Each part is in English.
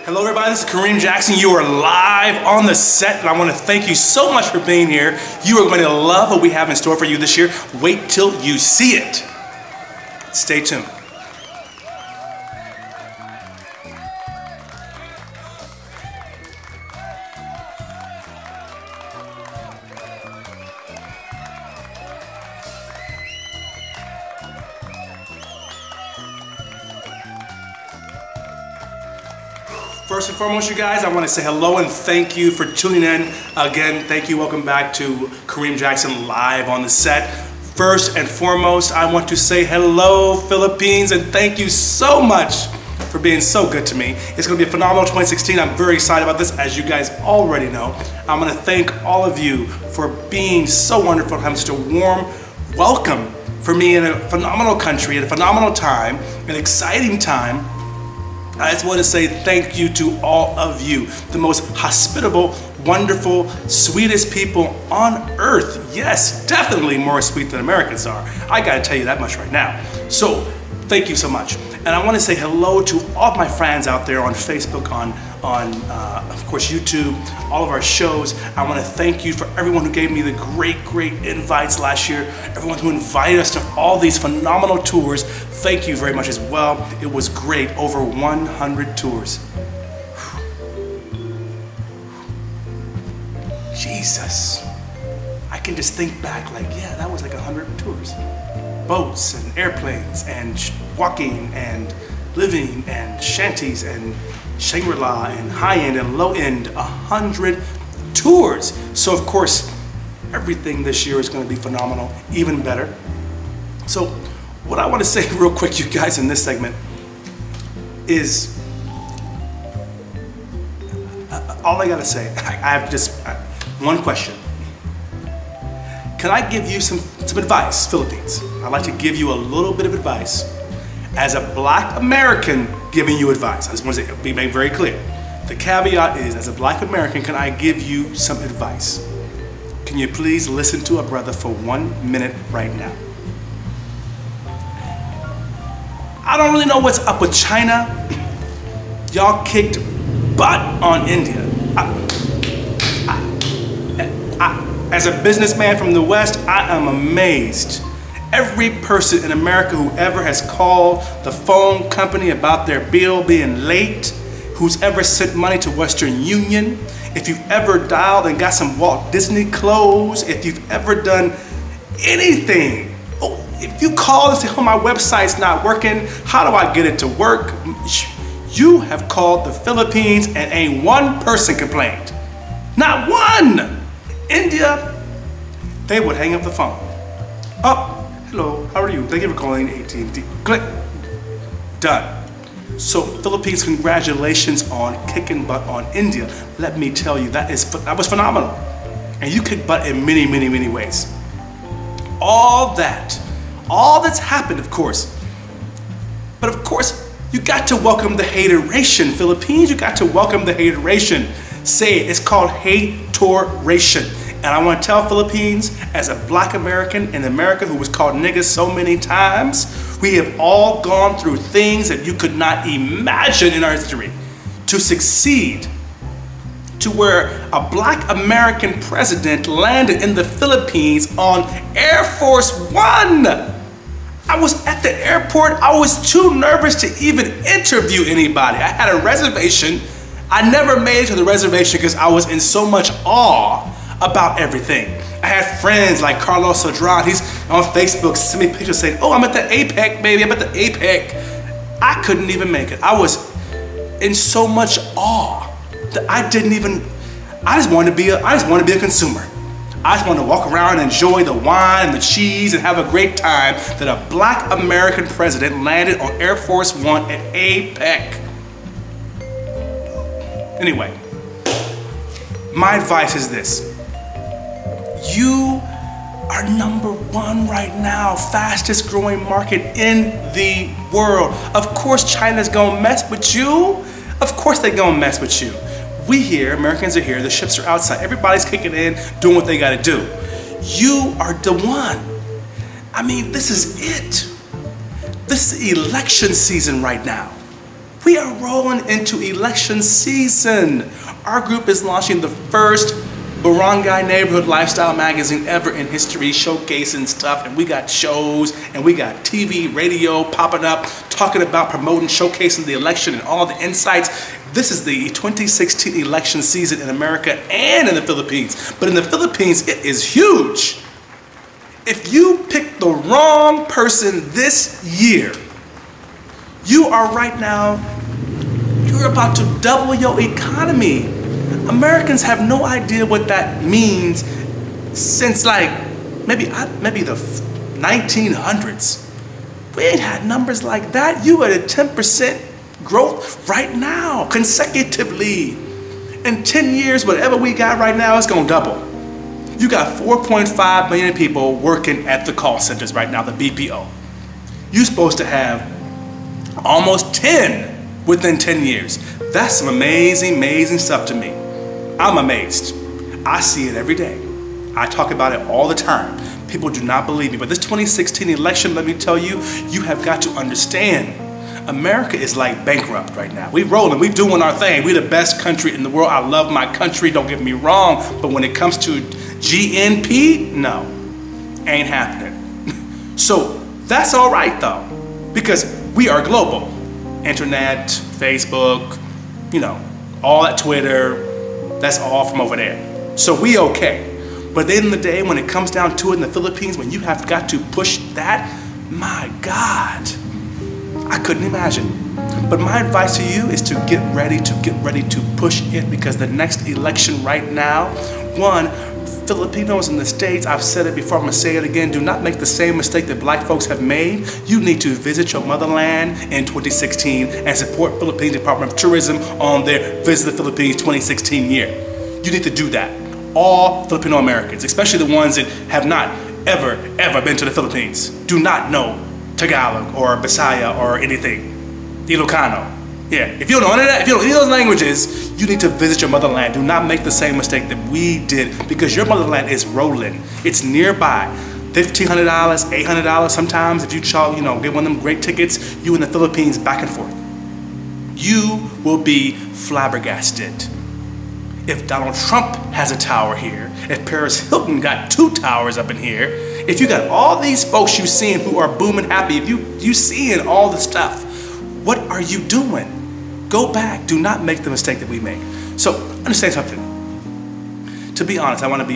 Hello everybody, this is Kareem Jackson. You are live on the set and I want to thank you so much for being here. You are going to love what we have in store for you this year. Wait till you see it. Stay tuned. First and foremost, you guys, I want to say hello and thank you for tuning in. Again, thank you. Welcome back to Kareem Jackson live on the set. First and foremost, I want to say hello, Philippines, and thank you so much for being so good to me. It's going to be a phenomenal 2016. I'm very excited about this, as you guys already know. I'm going to thank all of you for being so wonderful, having such a warm welcome for me in a phenomenal country, at a phenomenal time, an exciting time. I just want to say thank you to all of you, the most hospitable, wonderful, sweetest people on earth. Yes, definitely more sweet than Americans are. I gotta tell you that much right now. So, thank you so much. And I want to say hello to all of my fans out there on Facebook, on of course, YouTube, all of our shows. I want to thank you for everyone who gave me the great invites last year, everyone who invited us to all these phenomenal tours. Thank you very much as well. It was great, over 100 tours. Jesus, I can just think back like, yeah, that was like 100 tours. Boats and airplanes and walking and living and shanties and Shangri-La and high-end and low-end, 100 tours. So of course, everything this year is going to be phenomenal, even better. So what I want to say real quick, you guys, in this segment is, all I got to say, I have just one question. Can I give you some advice, Philippines? I'd like to give you a little bit of advice as a Black American giving you advice. I just want to be made very clear. The caveat is, as a Black American, can I give you some advice? Can you please listen to a brother for 1 minute right now? I don't really know what's up with China. Y'all kicked butt on India. As a businessman from the West, I am amazed. Every person in America who ever has called the phone company about their bill being late, who's ever sent money to Western Union, if you've ever dialed and got some Walt Disney clothes, if you've ever done anything, if you call and say, oh, my website's not working, how do I get it to work? You have called the Philippines and ain't one person complained. Not one! India, they would hang up the phone. Oh, hello, how are you? Thank you for calling AT&T. Click. Done. So Philippines, congratulations on kicking butt on India. Let me tell you, that was phenomenal. And you kick butt in many ways. All that's happened, of course. But of course, you got to welcome the hateration, Philippines. You got to welcome the hateration. Say it, it's called hate-toration. And I want to tell Philippines, as a Black American in America who was called niggas so many times, we have all gone through things that you could not imagine in our history to succeed to where a Black American president landed in the Philippines on Air Force One. I was at the airport. I was too nervous to even interview anybody. I had a reservation. I never made it to the reservation because I was in so much awe about everything. I had friends like Carlos Sadran. He's on Facebook, sent me pictures saying, oh, I'm at the APEC, baby, I'm at the APEC. I couldn't even make it. I was in so much awe that I just wanted to be a consumer. I just wanted to walk around and enjoy the wine and the cheese and have a great time that a Black American president landed on Air Force One at APEC. Anyway, my advice is this. You are #1 right now, fastest growing market in the world. Of course China's gonna mess with you. Of course they're gonna mess with you. We here, Americans are here, the ships are outside. Everybody's kicking in, doing what they gotta do. You are the one. I mean, this is it. This is election season right now. We are rolling into election season. Our group is launching the first Barangay Neighborhood Lifestyle magazine ever in history, showcasing stuff, and we got shows, and we got TV, radio popping up, talking about promoting, showcasing the election and all the insights. This is the 2016 election season in America and in the Philippines. But in the Philippines, it is huge. If you pick the wrong person this year, you are right now, you're about to double your economy. Americans have no idea what that means since like maybe the 1900s. We ain't had numbers like that. You at a 10% growth right now, consecutively. In 10 years, whatever we got right now, it's gonna double. You got 4.5 million people working at the call centers right now, the BPO. You're supposed to have almost 10 within 10 years. That's some amazing, amazing stuff to me. I'm amazed. I see it every day. I talk about it all the time. People do not believe me. But this 2016 election, let me tell you, you have got to understand, America is like bankrupt right now. We rolling, we doing our thing. We the best country in the world. I love my country, don't get me wrong. But when it comes to GNP, no, ain't happening. So that's all right though, because we are global. Internet, Facebook, you know, all that Twitter, that's all from over there. So we okay. But at the end of the day, when it comes down to it in the Philippines, when you have got to push that, my God, I couldn't imagine. But my advice to you is to get ready to push it, because the next election right now, one, Filipinos in the States, I've said it before, I'm gonna say it again, do not make the same mistake that black folks have made. You need to visit your motherland in 2016 and support Philippines Department of Tourism on their Visit the Philippines 2016 year. You need to do that. All Filipino Americans, especially the ones that have not ever been to the Philippines, do not know Tagalog or Bisaya or anything, Ilocano. Yeah, if you don't know any of that, if you don't know any of those languages, you need to visit your motherland. Do not make the same mistake that we did, because your motherland is rolling. It's nearby. $1,500, $800 sometimes if you get one of them great tickets, you in the Philippines back and forth. You will be flabbergasted. If Donald Trump has a tower here, if Paris Hilton got 2 towers up in here, if you got all these folks you seeing who are booming happy, if you seeing all the stuff, what are you doing? Go back. Do not make the mistake that we made. So understand something. To be honest, I don't want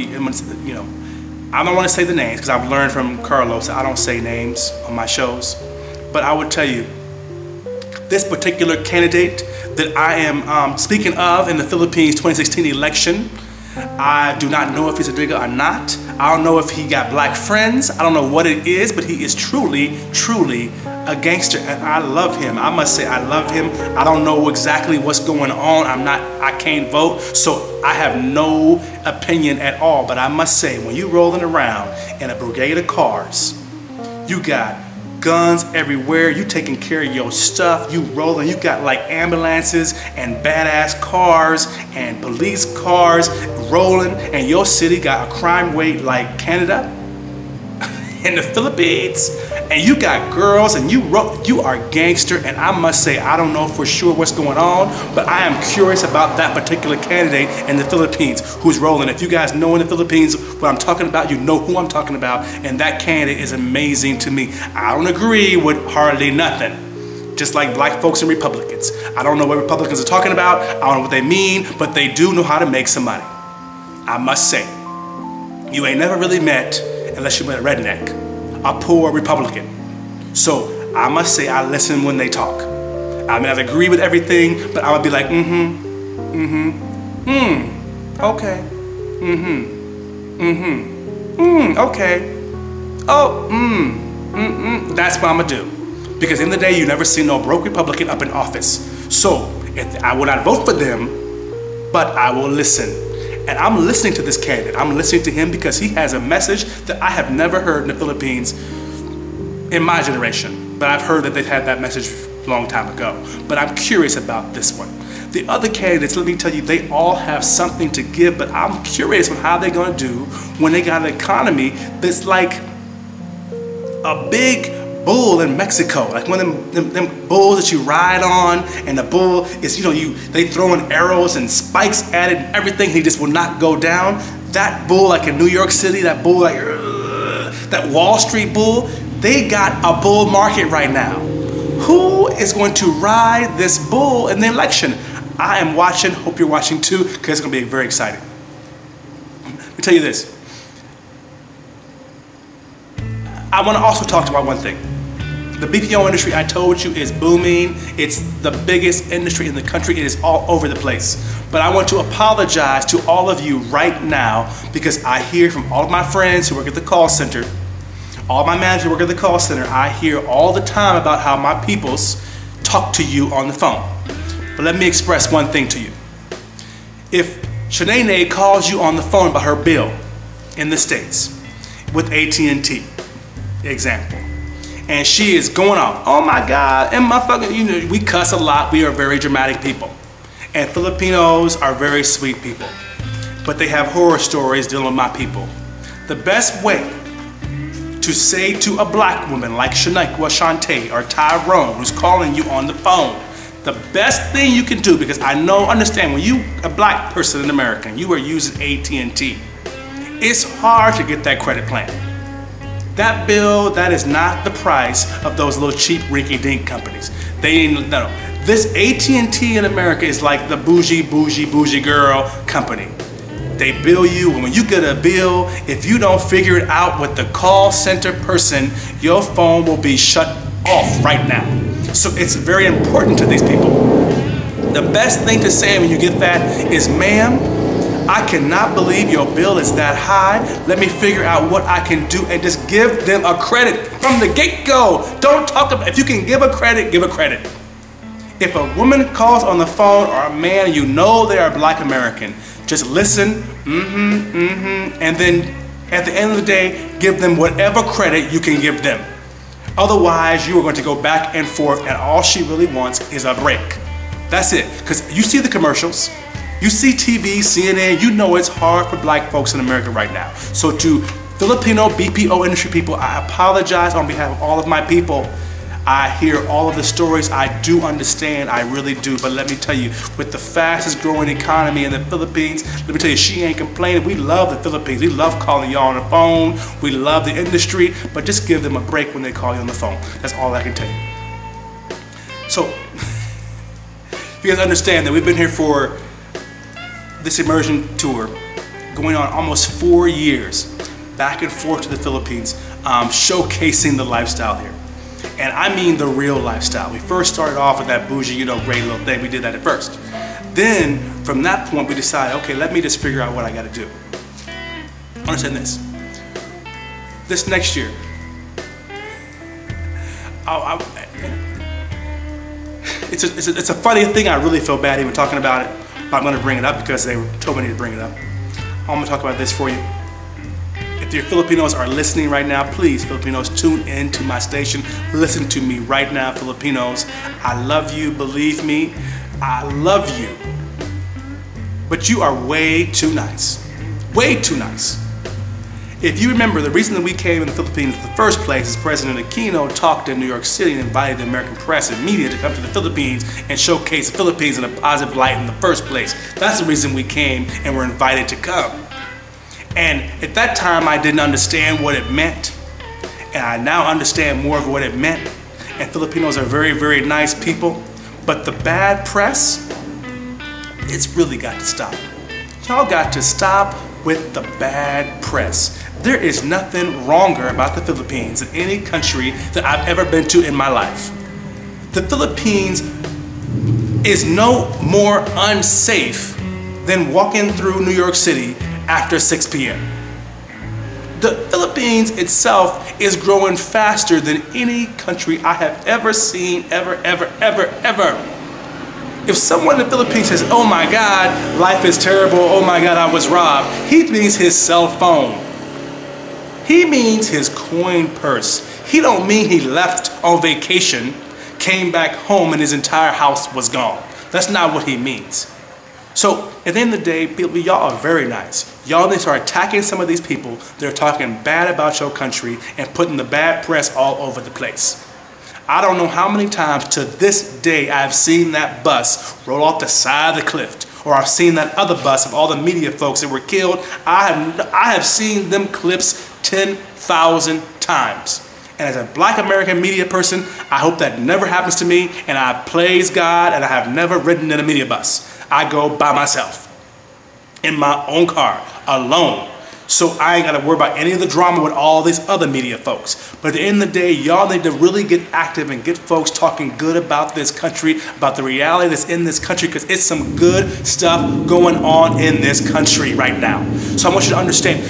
to say the names because I've learned from Carlos I don't say names on my shows. But I would tell you, this particular candidate that I am speaking of in the Philippines 2016 election, I do not know if he's a digger or not. I don't know if he got black friends. I don't know what it is, but he is truly, truly a gangster, and I love him. I must say I love him. I don't know exactly what's going on. I can't vote, so I have no opinion at all. But I must say, when you rolling around in a brigade of cars, you got guns everywhere, you taking care of your stuff, you rolling, you got like ambulances and badass cars and police cars rolling, and your city got a crime rate like Canada in the Philippines, and you got girls, and you are gangster. And I must say, I don't know for sure what's going on, but I am curious about that particular candidate in the Philippines who's rolling. If you guys know in the Philippines what I'm talking about, you know who I'm talking about, and that candidate is amazing to me. I don't agree with hardly nothing, just like black folks and Republicans. I don't know what Republicans are talking about, I don't know what they mean, but they do know how to make some money. I must say, you ain't never really met, unless you met a redneck, a poor Republican. So I must say, I listen when they talk. I may not agree with everything, but I would be like, okay, okay, oh, that's what I'm gonna do. Because in the day, you never see no broke Republican up in office. So I will not vote for them, but I will listen. And I'm listening to this candidate. I'm listening to him because he has a message that I have never heard in the Philippines in my generation. But I've heard that they've had that message a long time ago. But I'm curious about this one. The other candidates, let me tell you, they all have something to give, but I'm curious on how they're gonna do when they got an economy that's like a big bull in Mexico, like one of them bulls that you ride on, and the bull is, they throwing arrows and spikes at it and everything, he just will not go down. That bull, like in New York City, that bull, like that Wall Street bull, they got a bull market right now. Who is going to ride this bull in the election? I am watching, hope you're watching too, because it's going to be very exciting. Let me tell you this. I want to also talk about one thing. The BPO industry, I told you, is booming. It's the biggest industry in the country. It is all over the place. But I want to apologize to all of you right now, because I hear from all of my friends who work at the call center, all my managers who work at the call center, I hear all the time about how my peoples talk to you on the phone. But let me express one thing to you. If Shanae calls you on the phone about her bill in the States with AT&T, example, and she is going off, oh my God, and motherfucker, we cuss a lot, we are very dramatic people. And Filipinos are very sweet people. But they have horror stories dealing with my people. The best way to say to a black woman like Shanae Shantae or Tyrone who's calling you on the phone, the best thing you can do, because I understand when you, a black person in America, you are using AT&T, it's hard to get that credit plan. That bill, that is not the price of those little cheap rinky-dink companies. They ain't, no. This AT&T in America is like the bougie girl company. They bill you, and when you get a bill, if you don't figure it out with the call center person, your phone will be shut off right now. So it's very important to these people. The best thing to say when you get that is, ma'am, I cannot believe your bill is that high. Let me figure out what I can do, and just give them a credit from the get-go. Don't talk about, if you can give a credit, give a credit. If a woman calls on the phone, or a man, you know they are Black American, just listen, and then at the end of the day, give them whatever credit you can give them. Otherwise, you are going to go back and forth, and all she really wants is a break. That's it. Because you see the commercials, you see TV, CNN, you know it's hard for black folks in America right now. So to Filipino BPO industry people, I apologize on behalf of all of my people. I hear all of the stories, I do understand, I really do, but let me tell you, with the fastest growing economy in the Philippines, let me tell you, she ain't complaining. We love the Philippines, we love calling y'all on the phone, we love the industry, but just give them a break when they call you on the phone. That's all I can tell you. So, you guys understand that we've been here for this immersion tour, going on almost 4 years, back and forth to the Philippines, showcasing the lifestyle here. And I mean the real lifestyle. We first started off with that bougie, great little thing. We did that at first. Then, from that point, we decided, okay, let me just figure out what I gotta do. Understand this. This next year, it's a funny thing. I really feel bad even talking about it. I'm gonna bring it up because they told me to bring it up. I'm gonna talk about this for you. If your Filipinos are listening right now, please, Filipinos, tune in to my station. Listen to me right now, Filipinos. I love you, believe me. I love you. But you are way too nice. Way too nice. If you remember, the reason that we came in the Philippines in the first place is President Aquino talked in New York City and invited the American press and media to come to the Philippines and showcase the Philippines in a positive light in the first place. That's the reason we came and were invited to come. And at that time, I didn't understand what it meant. And I now understand more of what it meant. And Filipinos are very, very nice people. But the bad press, it's really got to stop. Y'all got to stop with the bad press. There is nothing wronger about the Philippines than any country that I've ever been to in my life. The Philippines is no more unsafe than walking through New York City after 6 p.m. The Philippines itself is growing faster than any country I have ever seen, ever. If someone in the Philippines says, oh my God, life is terrible, oh my God, I was robbed, he means his cell phone. He means his coin purse. He don't mean he left on vacation, came back home and his entire house was gone. That's not what he means. So at the end of the day, people, y'all are very nice. Y'all need to start attacking some of these people that are talking bad about your country and putting the bad press all over the place. I don't know how many times to this day I've seen that bus roll off the side of the cliff, or I've seen that other bus of all the media folks that were killed. I have seen them clips 10,000 times. And as a Black American media person, I hope that never happens to me, and I praise God, and I have never ridden in a media bus. I go by myself, in my own car, alone. So I ain't gotta worry about any of the drama with all these other media folks. But at the end of the day, y'all need to really get active and get folks talking good about this country, about the reality that's in this country, because it's some good stuff going on in this country right now. So I want you to understand,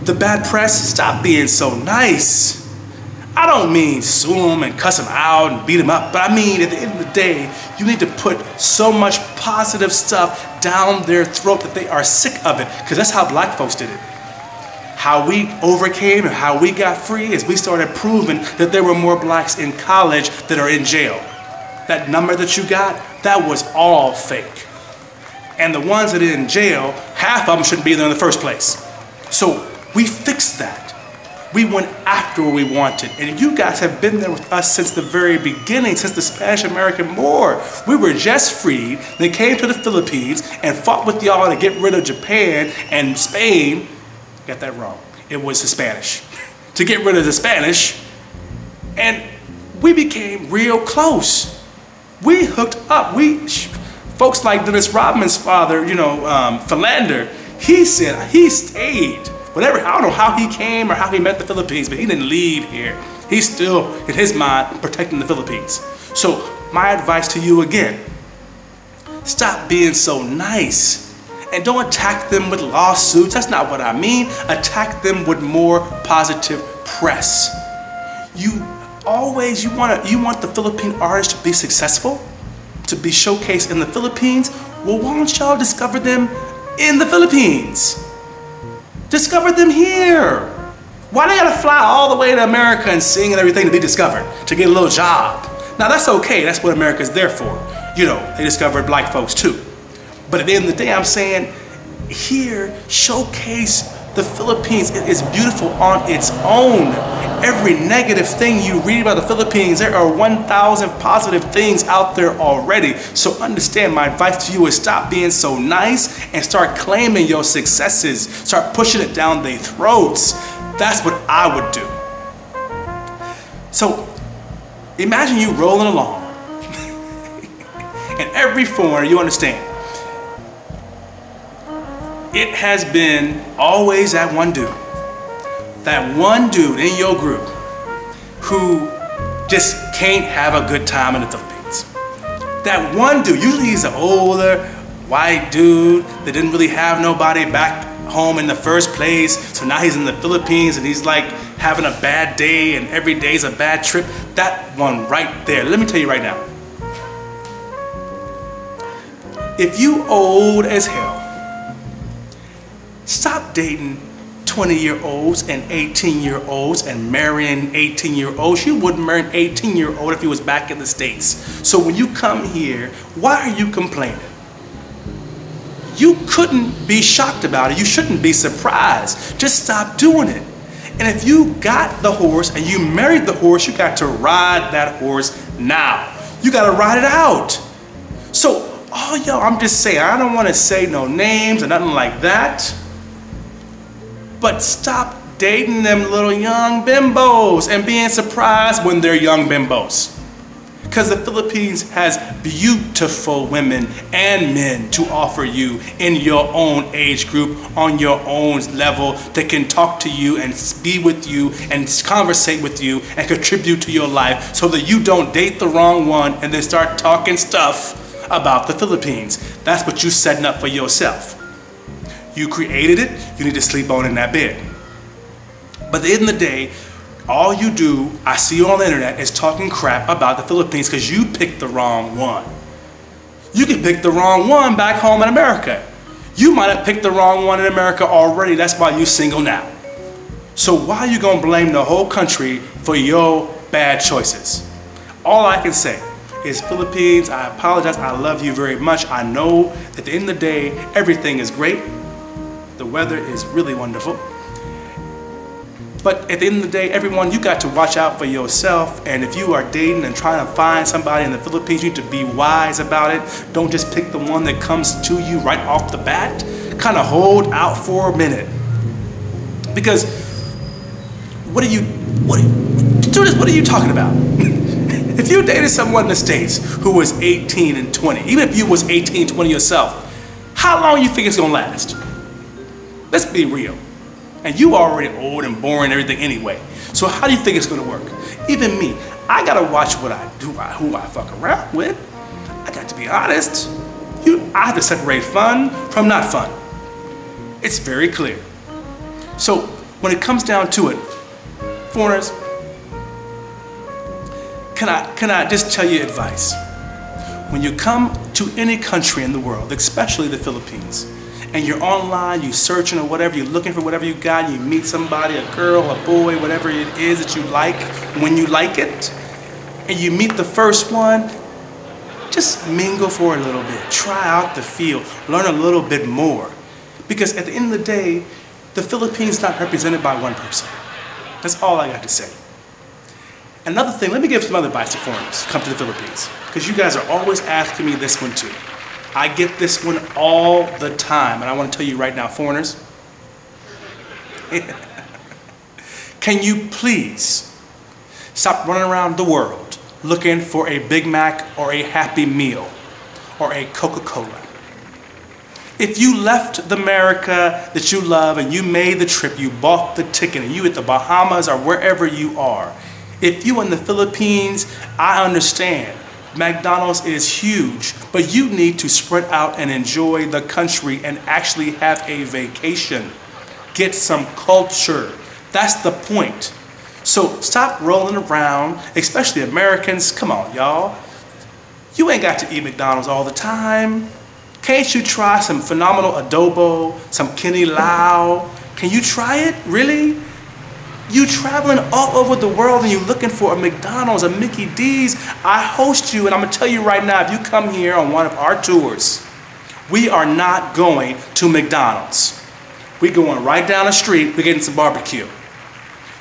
the bad press, stop being so nice. I don't mean sue them and cuss them out and beat them up, but I mean at the end of the day, you need to put so much positive stuff down their throat that they are sick of it, because that's how Black folks did it. How we overcame and how we got free is we started proving that there were more Blacks in college that are in jail. That number that you got, that was all fake. And the ones that are in jail, half of them shouldn't be there in the first place. So we fixed that. We went after what we wanted. And you guys have been there with us since the very beginning, since the Spanish-American War. We were just freed, then came to the Philippines and fought with y'all to get rid of Japan and Spain. Got that wrong. It was the Spanish. To get rid of the Spanish, and we became real close. We hooked up. Folks like Dennis Rodman's father, Philander, he said he stayed. Whatever, I don't know how he came or how he met the Philippines, but he didn't leave here. He's still, in his mind, protecting the Philippines. So my advice to you again, stop being so nice. And don't attack them with lawsuits. That's not what I mean. Attack them with more positive press. You want the Philippine artists to be successful, to be showcased in the Philippines. Well, why don't y'all discover them in the Philippines? Discover them here. Why they gotta fly all the way to America and sing and everything to be discovered, to get a little job? Now that's okay. That's what America's there for. They discovered Black folks too. But at the end of the day, I'm saying, here, showcase the Philippines. It is beautiful on its own. Every negative thing you read about the Philippines, there are 1,000 positive things out there already. So understand, my advice to you is stop being so nice and start claiming your successes. Start pushing it down their throats. That's what I would do. So imagine you rolling along. And every foreigner, you understand, it has been always that one dude in your group who just can't have a good time in the Philippines. That one dude, usually he's an older white dude that didn't really have nobody back home in the first place, so now he's in the Philippines and he's like having a bad day and every day's a bad trip. That one right there, let me tell you right now, if you old as hell, stop dating 20-year-olds and 18-year-olds and marrying 18-year-olds. You wouldn't marry an 18-year-old if he was back in the States. So when you come here, why are you complaining? You couldn't be shocked about it. You shouldn't be surprised. Just stop doing it. And if you got the horse and you married the horse, you got to ride that horse now. You got to ride it out. So all y'all, I'm just saying, I don't want to say no names or nothing like that. But stop dating them little young bimbos and being surprised when they're young bimbos. Because the Philippines has beautiful women and men to offer you in your own age group, on your own level, that can talk to you and be with you and conversate with you and contribute to your life, so that you don't date the wrong one and then start talking stuff about the Philippines. That's what you're setting up for yourself. You created it, you need to sleep on in that bed. But at the end of the day, all you do, I see you on the internet, is talking crap about the Philippines because you picked the wrong one. You can pick the wrong one back home in America. You might have picked the wrong one in America already, that's why you're single now. So why are you gonna blame the whole country for your bad choices? All I can say is Philippines. I apologize. I love you very much. I know at the end of the day, everything is great. The weather is really wonderful. But at the end of the day, everyone, you got to watch out for yourself. And if you are dating and trying to find somebody in the Philippines, you need to be wise about it. Don't just pick the one that comes to you right off the bat. Kind of hold out for a minute. Because what are you talking about? If you dated someone in the States who was 18 and 20, even if you was 18, 20 yourself, how long you think it's gonna last? Let's be real. And you already old and boring and everything anyway. So how do you think it's gonna work? Even me, I gotta watch what I do, who I fuck around with. I got to be honest. I have to separate fun from not fun. It's very clear. So when it comes down to it, foreigners, can I just tell you advice? When you come to any country in the world, especially the Philippines, and you're online, you're searching or whatever, you're looking for whatever you got, you meet somebody, a girl, a boy, whatever it is that you like, when you like it, and you meet the first one, just mingle for a little bit. Try out the feel, learn a little bit more. Because at the end of the day, the Philippines is not represented by one person. That's all I got to say. Another thing, let me give some other advice to foreigners come to the Philippines, because you guys are always asking me this one too. I get this one all the time, and I want to tell you right now, foreigners, can you please stop running around the world looking for a Big Mac or a Happy Meal or a Coca-Cola? If you left the America that you love and you made the trip, you bought the ticket, and you at the Bahamas or wherever you are, if you in the Philippines, I understand. McDonald's is huge, but you need to spread out and enjoy the country and actually have a vacation. Get some culture. That's the point. So stop rolling around, especially Americans. Come on, y'all. You ain't got to eat McDonald's all the time. Can't you try some phenomenal adobo, some kinilaw? Can you try it? Really? You traveling all over the world and you looking for a McDonald's, a Mickey D's. I host you, and I'm gonna tell you right now, if you come here on one of our tours, we are not going to McDonald's. We're going right down the street, we're getting some barbecue.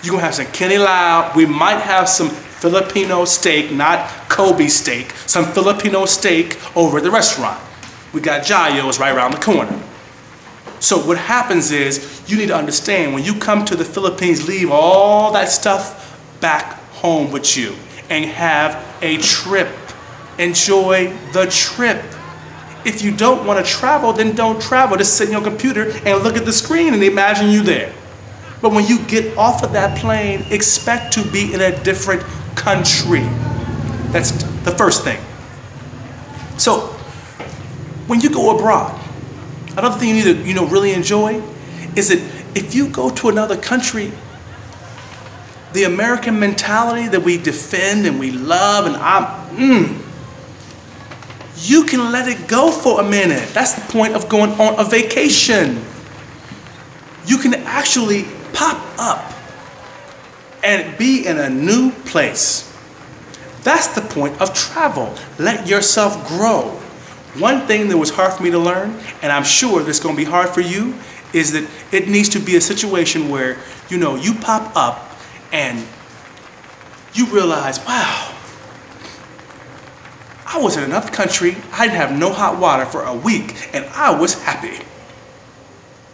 You're gonna have some kinilaw. We might have some Filipino steak, not Kobe steak, some Filipino steak over at the restaurant. We got Jayo's right around the corner. So what happens is, you need to understand, when you come to the Philippines, leave all that stuff back home with you and have a trip. Enjoy the trip. If you don't want to travel, then don't travel. Just sit in your computer and look at the screen and imagine you there. But when you get off of that plane, expect to be in a different country. That's the first thing. So when you go abroad, another thing you need to really enjoy is that if you go to another country, the American mentality that we defend and we love, and you can let it go for a minute. That's the point of going on a vacation. You can actually pop up and be in a new place. That's the point of travel. Let yourself grow. One thing that was hard for me to learn, and I'm sure that's going to be hard for you, is that it needs to be a situation where, you pop up and you realize, wow, I was in another country, I didn't have no hot water for a week, and I was happy.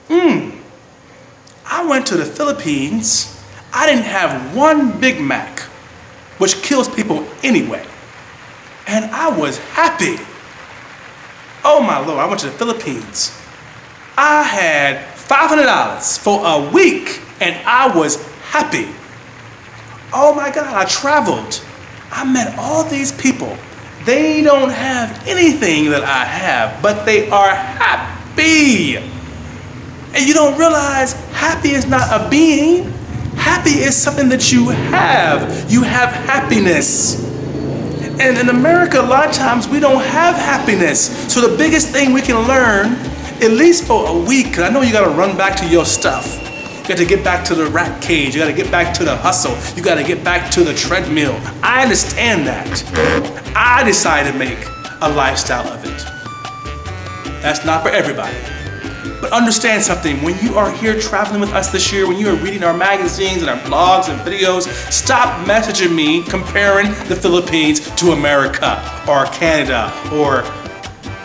I went to the Philippines, I didn't have one Big Mac, which kills people anyway, and I was happy. Oh my Lord, I went to the Philippines. I had $500 for a week and I was happy. Oh my God, I traveled. I met all these people. They don't have anything that I have, but they are happy. And you don't realize happy is not a being. Happy is something that you have. You have happiness. And in America, a lot of times we don't have happiness. So the biggest thing we can learn, at least for a week, because I know you got to run back to your stuff. You got to get back to the rat cage. You got to get back to the hustle. You got to get back to the treadmill. I understand that. I decided to make a lifestyle of it. That's not for everybody. But understand something, when you are here traveling with us this year, when you are reading our magazines and our blogs and videos, stop messaging me comparing the Philippines to America or Canada or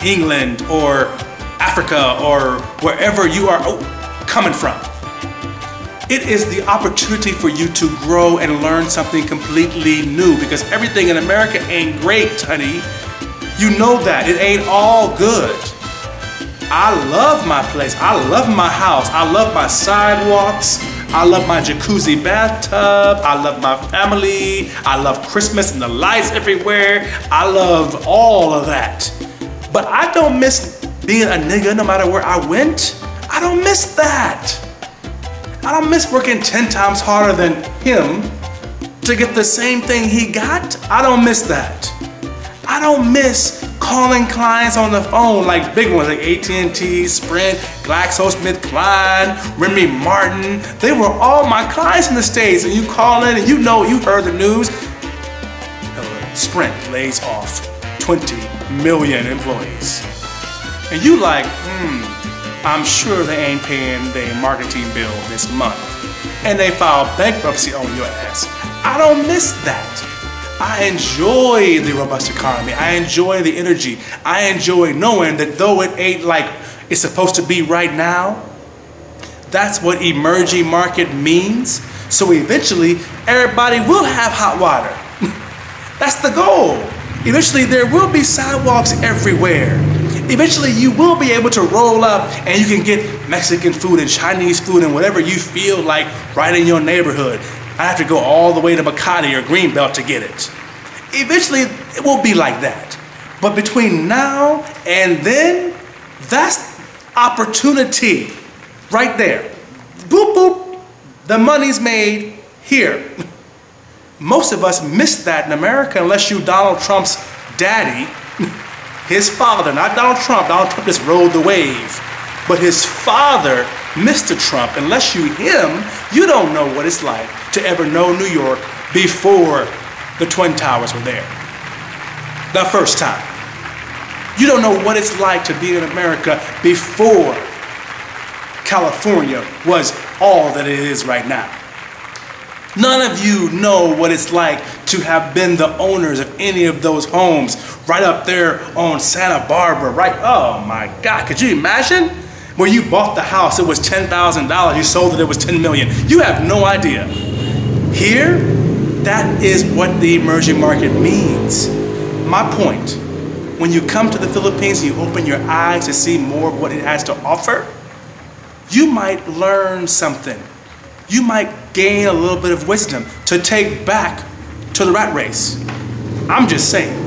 England or Africa or wherever you are coming from. It is the opportunity for you to grow and learn something completely new, because everything in America ain't great, honey. You know that. It ain't all good. I love my place. I love my house. I love my sidewalks. I love my jacuzzi bathtub. I love my family. I love Christmas and the lights everywhere. I love all of that. But I don't miss being a nigga no matter where I went. I don't miss that. I don't miss working 10 times harder than him to get the same thing he got. I don't miss that. I don't miss calling clients on the phone, like big ones like AT&T, Sprint, GlaxoSmithKline, Remy Martin. They were all my clients in the States, and you call in and you know, you heard the news. Sprint lays off 20 million employees. And you like, I'm sure they ain't paying their marketing bill this month. And they file bankruptcy on your ass. I don't miss that. I enjoy the robust economy. I enjoy the energy. I enjoy knowing that though it ain't like it's supposed to be right now, that's what emerging market means. So eventually, everybody will have hot water. That's the goal. Eventually, there will be sidewalks everywhere. Eventually, you will be able to roll up and you can get Mexican food and Chinese food and whatever you feel like right in your neighborhood. I have to go all the way to Makati or Greenbelt to get it. Eventually, it will be like that. But between now and then, that's opportunity right there. Boop, boop. The money's made here. Most of us miss that in America unless you Donald Trump's daddy, his father, not Donald Trump. Donald Trump just rode the wave. But his father, Mr. Trump, unless you him, you don't know what it's like to ever know New York before the Twin Towers were there. The first time. You don't know what it's like to be in America before California was all that it is right now. None of you know what it's like to have been the owners of any of those homes right up there on Santa Barbara, right? Oh my God, could you imagine? Where you bought the house, it was $10,000, you sold it, it was $10 million. You have no idea. Here, that is what the emerging market means. My point, when you come to the Philippines and you open your eyes to see more of what it has to offer, you might learn something. You might gain a little bit of wisdom to take back to the rat race. I'm just saying.